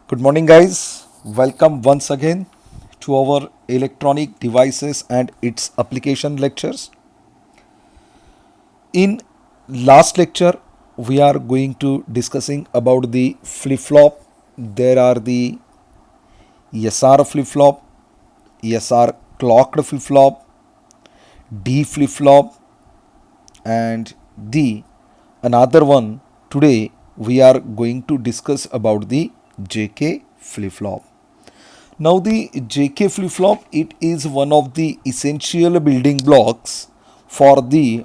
Good morning, guys. Welcome once again to our electronic devices and its application lectures. In last lecture, we are going to discussing about the flip flop. There are the SR flip flop, SR clocked flip flop, D flip flop, and the another one. Today we are going to discuss about the JK flip flop. Now the JK flip-flop, it is one of the essential building blocks for the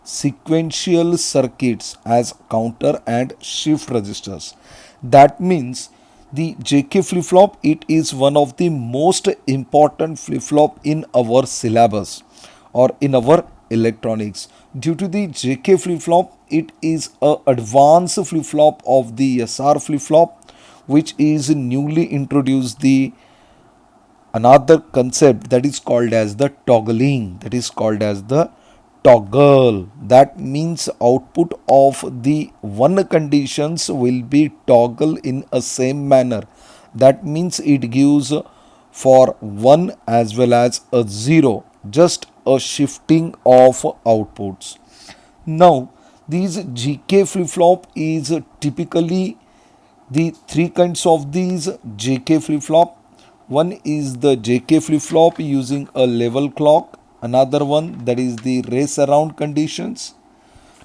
sequential circuits as counter and shift registers. That means the JK flip-flop, it is one of the most important flip-flop in our syllabus or in our electronics. Due to the JK flip-flop, it is a advanced flip-flop of the SR flip-flop, which is newly introduced the another concept that is called as the toggling, that is called as the toggle. That means output of the one conditions will be toggle in a same manner. That means it gives for 1 as well as a 0, just a shifting of outputs. Now these GK flip flop is typically the three kinds of these JK flip flop. One is the JK flip flop using a level clock, another one that is the race around conditions,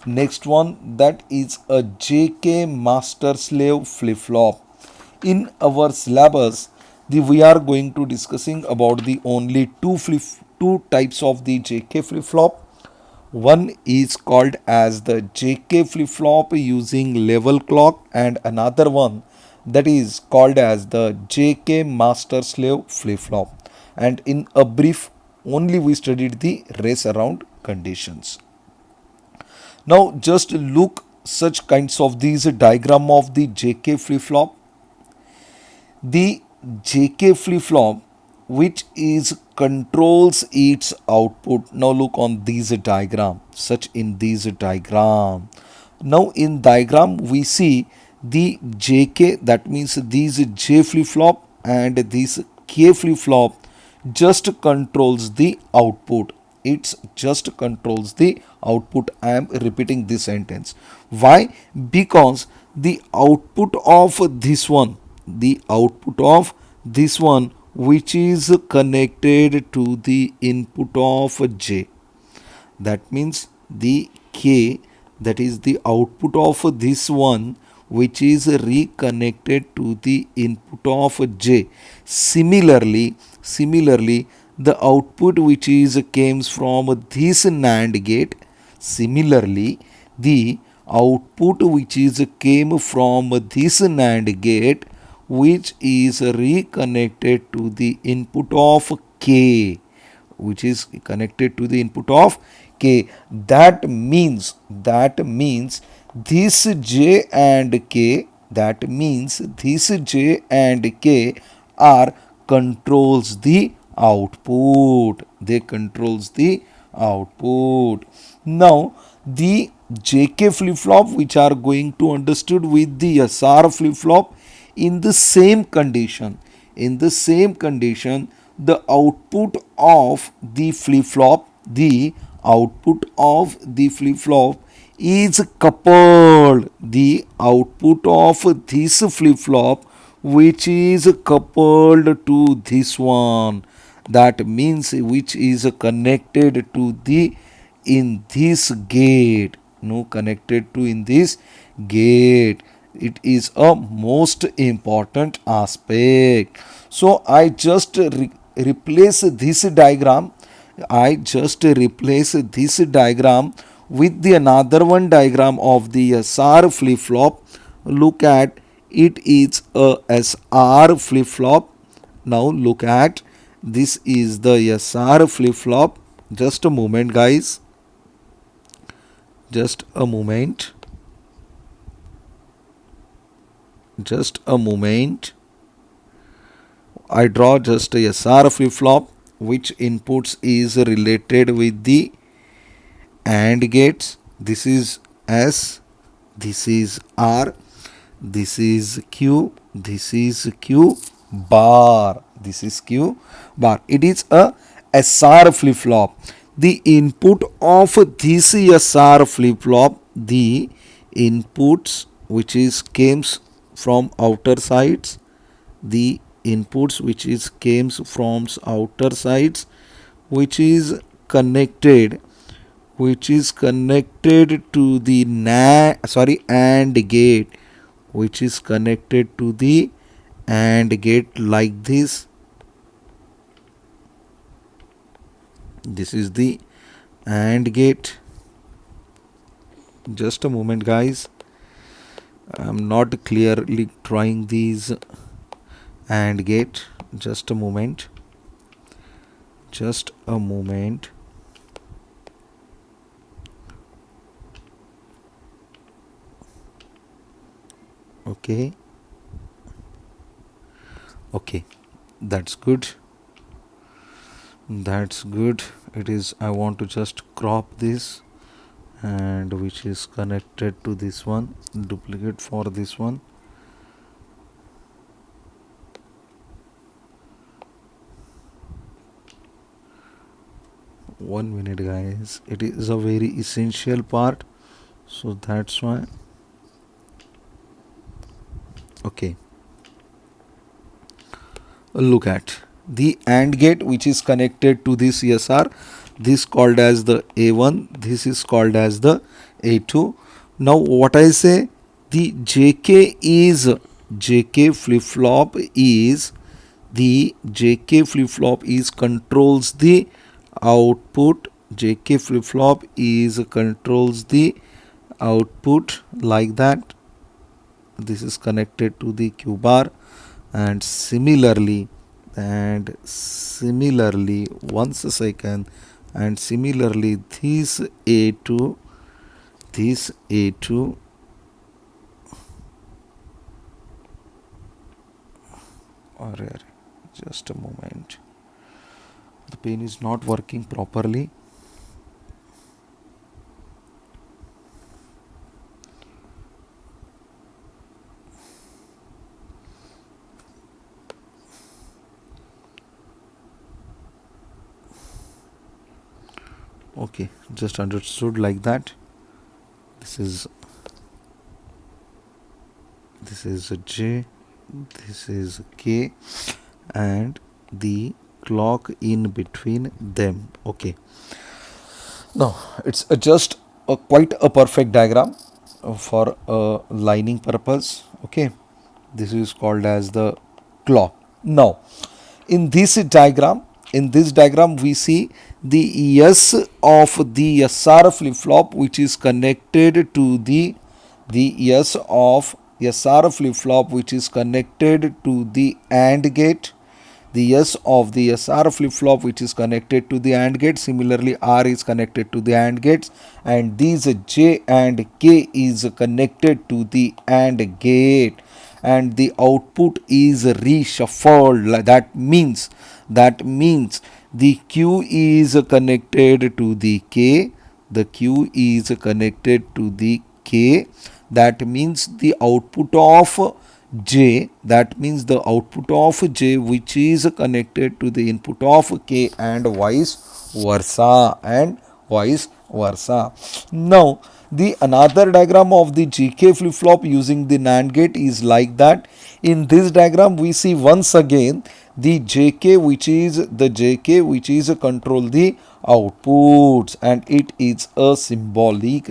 next one that is a JK master slave flip flop. In our syllabus, we are going to discussing about the only two types of the JK flip flop. One is called as the JK flip flop using level clock, and another one that is called as the JK master slave flip flop. And in a brief, only we studied the race around conditions. Now just look such kinds of these diagram of the JK flip flop. The JK flip flop which is controls its output. Now look on these diagram, such in these diagram. Now in diagram we see the JK, that means these J flip flop and this K flip flop just controls the output. It's just controls the output. I am repeating this sentence. Why? Because the output of this one, the output of this one which is connected to the input of J, that means the K, that is the output of this one which is reconnected to the input of J. Similarly, the output which is comes from this NAND gate, similarly the output which is came from this NAND gate which is reconnected to the input of K, which is connected to the input of K. That means this J and K, that means this J and K are controls the output. They controls the output. Now the JK flip flop which are going to understood with the SR flip flop in the same condition. In the same condition, the output of the flip flop, the output of the flip flop is coupled. The output of this flip flop which is coupled to this one, that means which is connected to the in this gate, no, connected to in this gate. It is a most important aspect. So I just replace this diagram. I just replace this diagram with the another one diagram of the SR flip flop. Look at it, is a SR flip flop. Now look at this is the SR flip flop. Just a moment, guys. Just a moment. Just a moment. I draw just a SR flip flop which inputs is related with the AND gates. This is S, this is R, this is Q, This is Q bar. This is Q bar. It is a SR flip flop. The input of this SR flip flop, the inputs which is comes from outer sides, the inputs which is comes from outer sides, which is connected, to the AND gate, which is connected to the AND gate like this. This is the AND gate. Just a moment, guys. I'm not clearly drawing these AND gate. Just a moment. Okay. That's good. It is, I want to just crop this, and which is connected to this one, duplicate for this one. One minute, guys. It is a very essential part, so that's why. Okay, look at the AND gate which is connected to this SR. This called as the A1, this is called as the A2. Now what I say, the JK flip flop is controls the output. JK flip flop is controls the output like that. This is connected to the Q bar, and similarly once a second, and similarly this A2, just a moment, the pen is not working properly. Okay, just understood like that. This is a J, this is K, and the clock in between them. Okay, now it's just quite a perfect diagram for lining purpose. Okay, this is called as the clock. Now in this diagram we see the S of the SR flip flop which is connected to the S of SR flip flop which is connected to the AND gate. The S of the SR flip flop which is connected to the AND gate. Similarly, R is connected to the AND gates, and these J and K is connected to the AND gate, and the output is reshuffled. That means the Q is connected to the K. The Q is connected to the K. That means the output of J, which is connected to the input of K, and vice versa, Now the another diagram of the GK flip flop using the NAND gate is like that. In this diagram we see once again the JK which is control the outputs, and it is a symbolic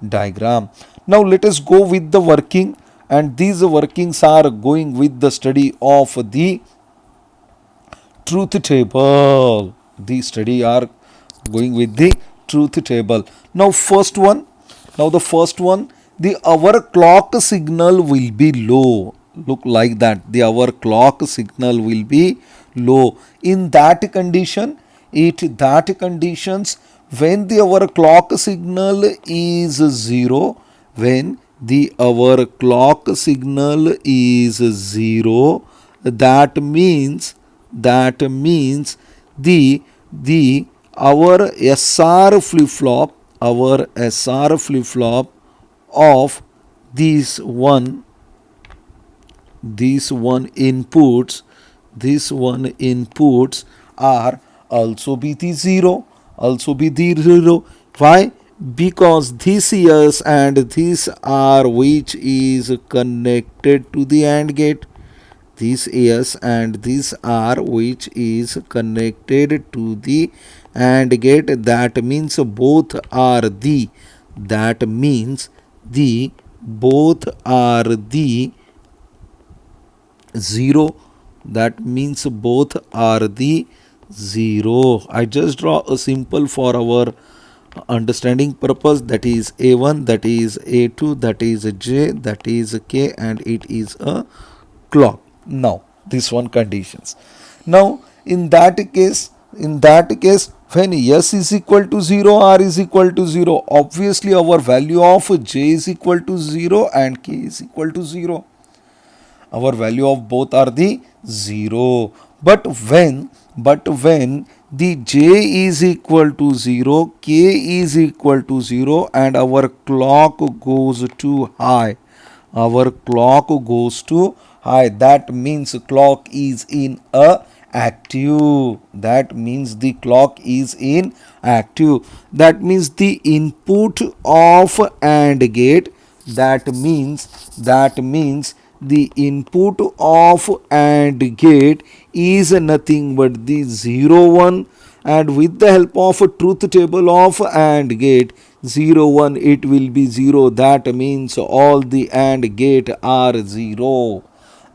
diagram. Now let us go with the working, and these workings are going with the study of the truth table. The study are going with the truth table. Now the first one, the our clock signal will be low. Look like that. Our clock signal will be low. In that conditions, when our clock signal is 0, our clock signal is 0, that means our SR flip flop of these one these one inputs these one inputs are also be the zero. Why? Because this yes and this are which is connected to the AND gate. This yes and this are which is connected to the AND gate. That means both are the that means the both are the 0. That means both are the 0. I just draw a simple for our understanding purpose, that is a1, that is a2, that is j, that is k, and it is a clock. Now this one conditions. Now in that case when s is equal to 0, r is equal to 0, obviously our value of j is equal to 0 and k is equal to 0. Our value of both are the 0. But when the j is equal to 0, k is equal to 0, and our clock goes to high, that means clock is in a active. That means the clock is in active. That means the input of AND gate, that means the input of AND gate is nothing but the 0 1, and with the help of a truth table of AND gate 0 1 it will be 0. That means all the AND gate are 0.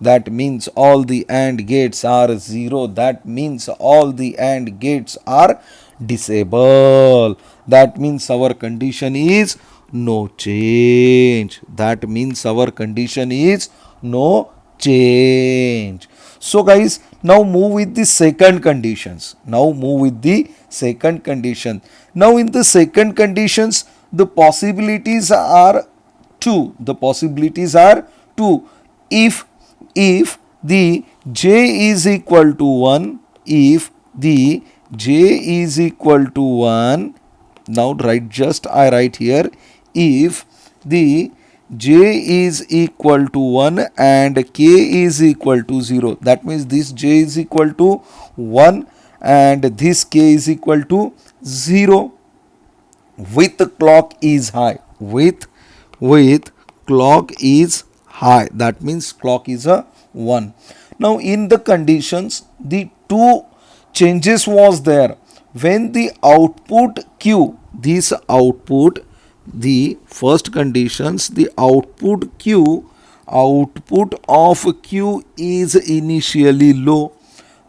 That means all the AND gates are 0. That means all the AND gates are disabled. That means our condition is no change. That means our condition is no change. So guys, now move with the second conditions. Now in the second conditions, the possibilities are two. If the j is equal to 1, if the j is equal to 1, now I write here, if the j is equal to 1 and k is equal to 0, that means this j is equal to 1 and this k is equal to 0, with clock is high, with clock is high, that means clock is a 1. Now in the conditions, the two changes was there. When the output q, this output, the first conditions, the output of q is initially low.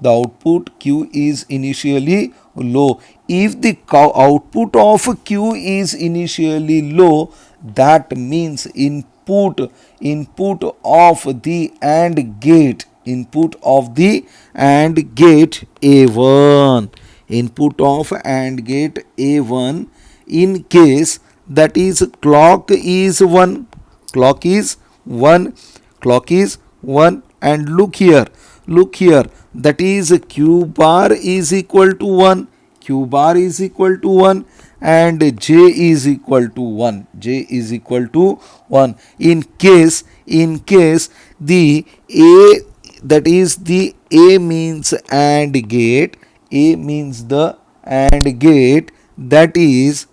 The output q is initially low. If the output of q is initially low, that means input of the AND gate, A1, input of AND gate A1, in case that is clock is 1, and look here, that is q bar is equal to 1, and j is equal to 1, in case the a, that is the a means AND gate, that is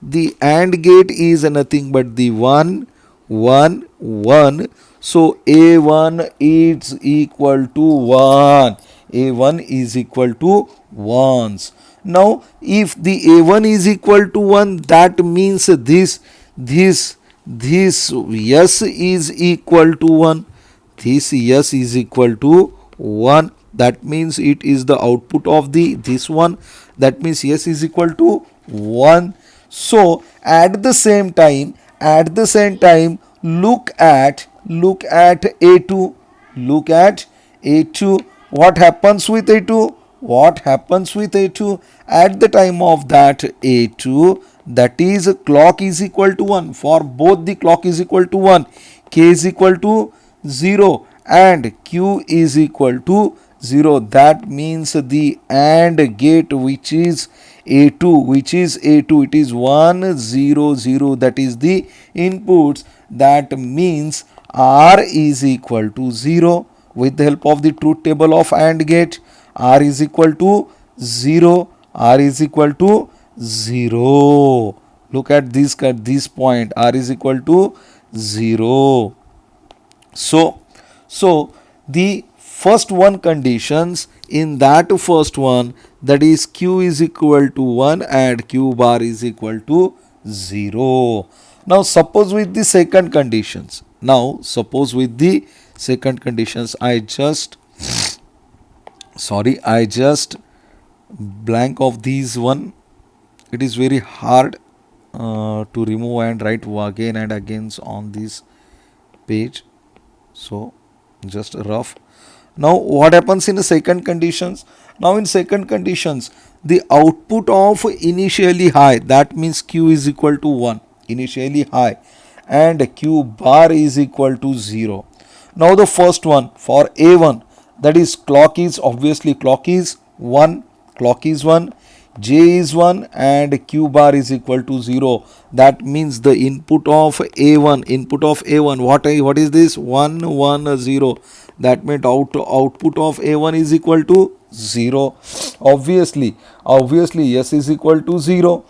the AND gate is nothing but the 1 1 1. So a1 is equal to 1, a1 is equal to 1s. Now if the a1 is equal to 1, that means this yes is equal to 1, that means it is the output of this one, that means yes is equal to 1. So at the same time, look at a2, what happens with a2, at the time of that a2, that is clock is equal to 1. For both the clock is equal to 1, k is equal to 0 and q is equal to 0. That means the AND gate which is A2, which is A2, it is 1 0 0, that is the inputs. That means R is equal to 0. With the help of the truth table of AND gate, R is equal to 0, R is equal to 0. Look at this point, R is equal to 0. So the first one conditions, in that first one, that is Q is equal to 1 and Q bar is equal to 0. Now suppose with the second conditions. I just blank of these one. It is very hard to remove and write again and again on this page. So just rough. Now what happens in the second conditions? Now in second conditions, the output of initially high, that means Q is equal to 1, initially high, and Q bar is equal to 0. Now the first one for A1, that is clock is 1, J is 1 and Q bar is equal to 0. That means the input of A1, what is this? 1 1 0. That means output of A1 is equal to 0. Obviously S is equal to 0.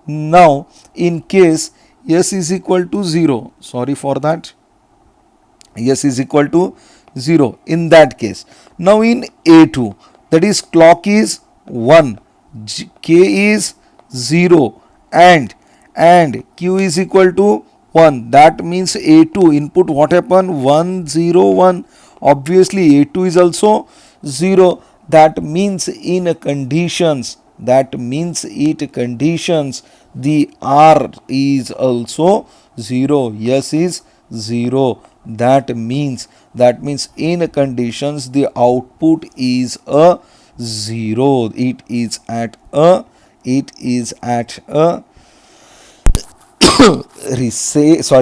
Now in case S is equal to 0, sorry for that, S is equal to 0 in that case. Now in A2, that is clock is 1, K is 0 and Q is equal to 1. That means A2 input what happened? 1 0 1. Obviously A2 is also 0. That means it conditions the R is also 0. S is 0. That means in conditions the output is a 0. It is at a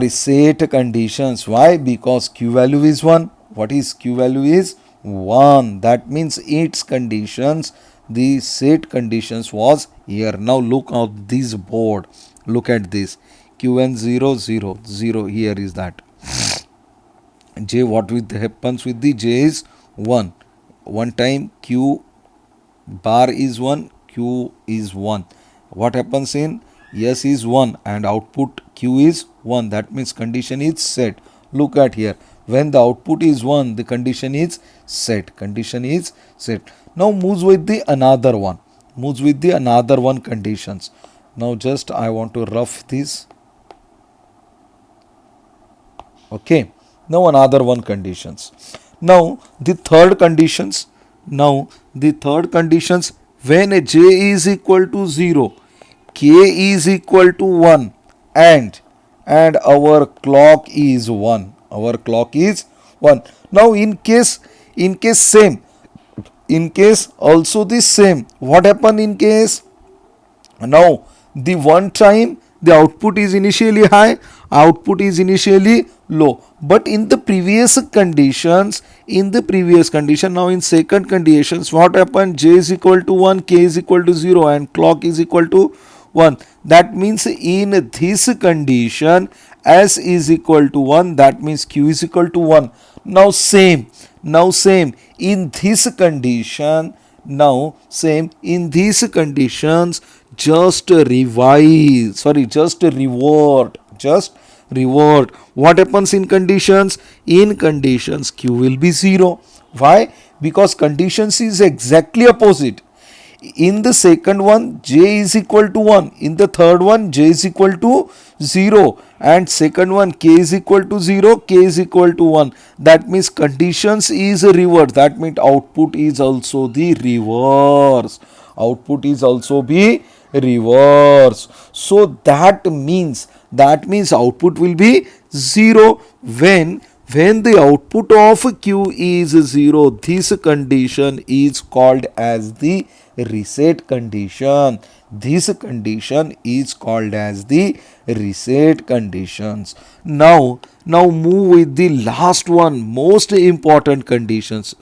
set conditions. Why? Because Q value is 1. What is Q value? Is 1. That means its conditions, the set conditions was here. Now look at this board. Look at this. Qn 0 0 0. Here is that. J, what happens with the J is 1. One time Q bar is 1, Q is 1. What happens in S is 1 and output Q is 1. That means condition is set. Look at here. When the output is 1, the condition is set. Now moves with the another one. Conditions. Now just I want to rough this. Okay. Now another one conditions. Now the third conditions. When J is equal to 0, K is equal to 1 and our clock is 1. Now in case same. In case also the same. What happened in case? Now the one time the output is initially high, output is initially low. But in the previous conditions, now in second conditions, what happened? J is equal to 1, K is equal to 0 and clock is equal to 1. That means in this condition, S is equal to 1. That means Q is equal to 1. Now same. In this condition, just revert. What happens in conditions? In conditions Q will be 0. Why? Because conditions is exactly opposite. In the second one, J is equal to 1. In the third one, J is equal to 0. And second one, K is equal to 0, K is equal to 1. That means conditions is reverse. That means output is also the reverse. So that means output will be 0 when the output of Q is 0. This condition is called as the reset condition. This condition is called as the reset conditions. Now move with the last one, most important conditions.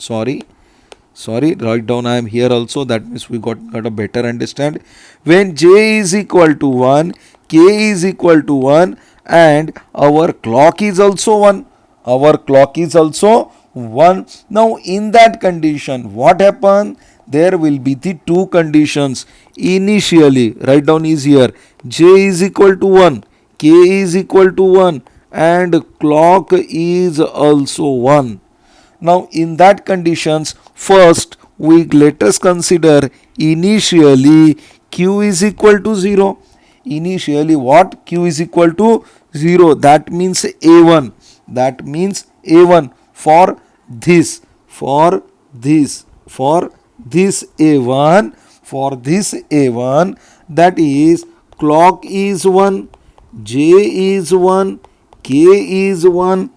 Sorry, write down I am here also. That means we got a better understand. When j is equal to 1, k is equal to 1, and our clock is also 1. Our clock is also 1. Now in that condition, what happen? There will be the two conditions. Initially, write down is here. J is equal to 1, k is equal to 1, and clock is also 1. Now in that conditions, first we let us consider initially q is equal to 0. Initially what? Q is equal to 0. That means a1. That means a1 for this, for this, for this a1, for this a1, that is clock is 1, j is 1, k is 1,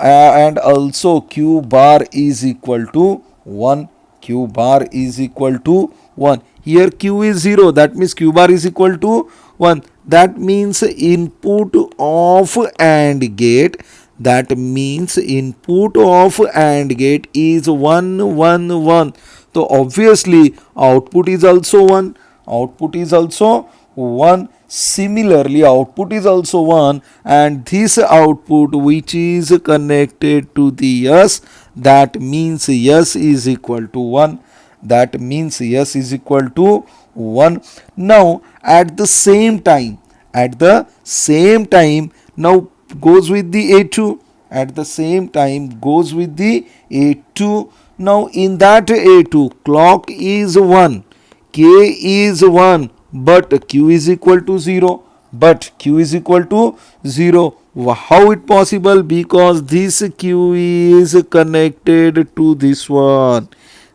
and also q bar is equal to 1. Q bar is equal to 1. Here q is 0, that means q bar is equal to 1. That means input of AND gate, that means input of AND gate is 1 1 1. So obviously output is also 1. Output is also 1. Similarly output is also 1, and this output which is connected to the S, that means S is equal to 1. That means S is equal to 1. Now at the same time, now goes with the A2. At the same time goes with the A2. Now in that A2, clock is 1, k is 1, but q is equal to 0. But q is equal to 0. How it possible? Because this q is connected to this one.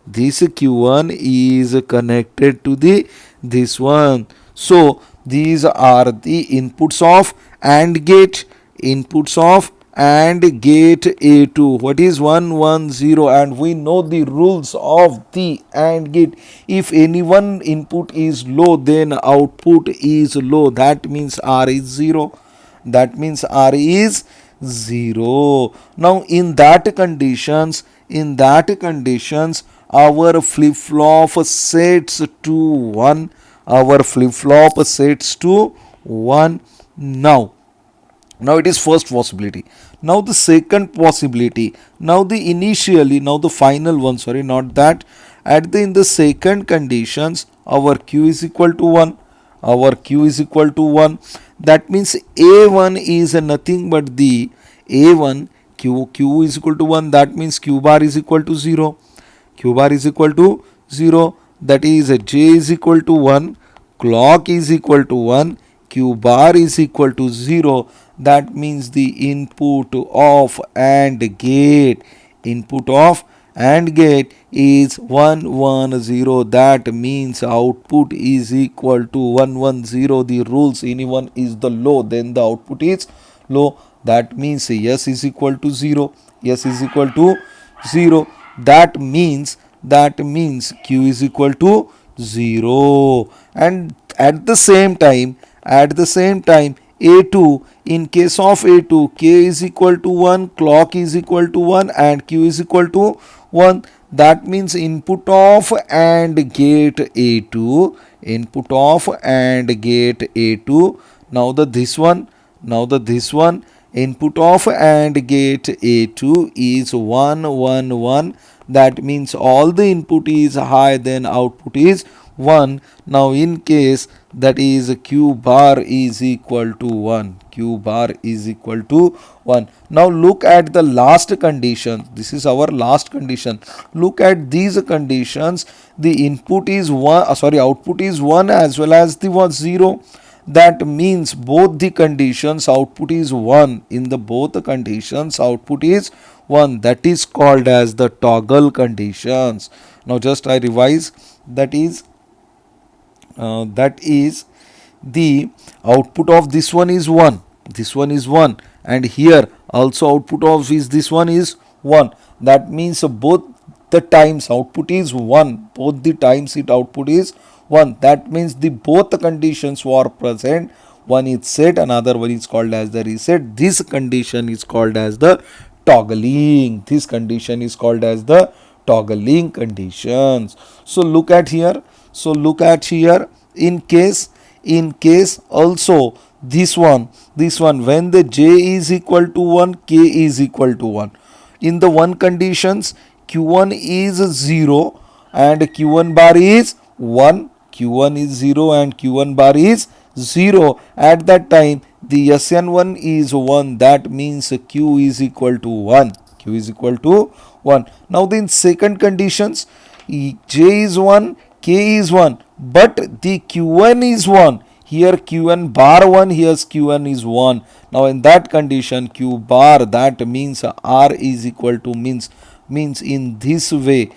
This q1 is connected to the this one. So these are the inputs of AND gate. Inputs of AND gate A2. What is 1 1 0? And we know the rules of the AND gate. If any one input is low, then output is low. That means R is 0. That means R is 0. Now in that conditions, our flip flop sets to 1. Our flip flop sets to 1. Now it is first possibility. Now the second possibility. Now the final one, sorry, not that. In the second conditions, our q is equal to 1. Our q is equal to 1. That means a1 is nothing but the a1. Q is equal to 1. That means q bar is equal to 0. Q bar is equal to 0. That is j is equal to 1. Clock is equal to 1. Q bar is equal to 0. That means the input of AND gate, is 1 1 0. That means output is equal to 1 1 0. The rules, anyone is the low, then the output is low. That means S is equal to 0. S is equal to 0. That means q is equal to 0. And at the same time a2, in case of a2, k is equal to 1, clock is equal to 1, and q is equal to 1. That means input of AND gate a2, now this one, input of AND gate a2 is 1 1 1. That means all the input is high, then output is 1. Now in case that is q bar is equal to 1. Q bar is equal to 1. Now look at the last condition. This is our last condition. Look at these conditions. The input is 1, output is 1 as well as the 0. That means both the conditions output is 1. In the both conditions output is 1. That is called as the toggle conditions. Now just I revise. That is the output of this one is 1. This one is 1, and here also output of this one is 1. That means both the times output is 1. Both the times output is 1. That means the both conditions were present. One is set, another one is called as the reset. This condition is called as the toggling. This condition is called as the toggling conditions. So look at here. In case also this one when the j is equal to 1, k is equal to 1. In the one conditions, q1 is 0 and q1 bar is 1. q1 is 0 and q1 bar is 0. At that time the SN1 is 1. That means q is equal to 1. q is equal to 1. Now in second conditions, j is 1, k is 1, but the q1 is 1. Here q1 bar 1, here's q1 is 1. Now in that condition, q bar, that means r is equal to means in this way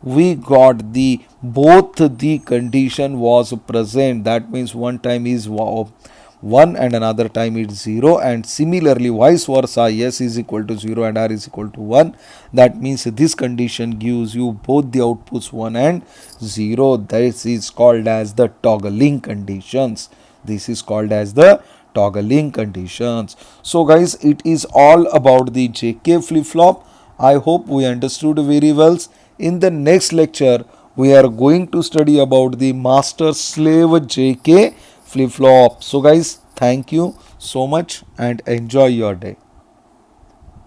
we got the both the condition was present. That means one time is 1 and another time it's 0, and similarly vice versa, s is equal to 0 and r is equal to 1. That means this condition gives you both the outputs 1 and 0. This is called as the toggling conditions. So guys, it is all about the JK flip-flop. I hope we understood very well. In the next lecture, we are going to study about the master slave JK flip-flop. So guys, thank you so much and enjoy your day.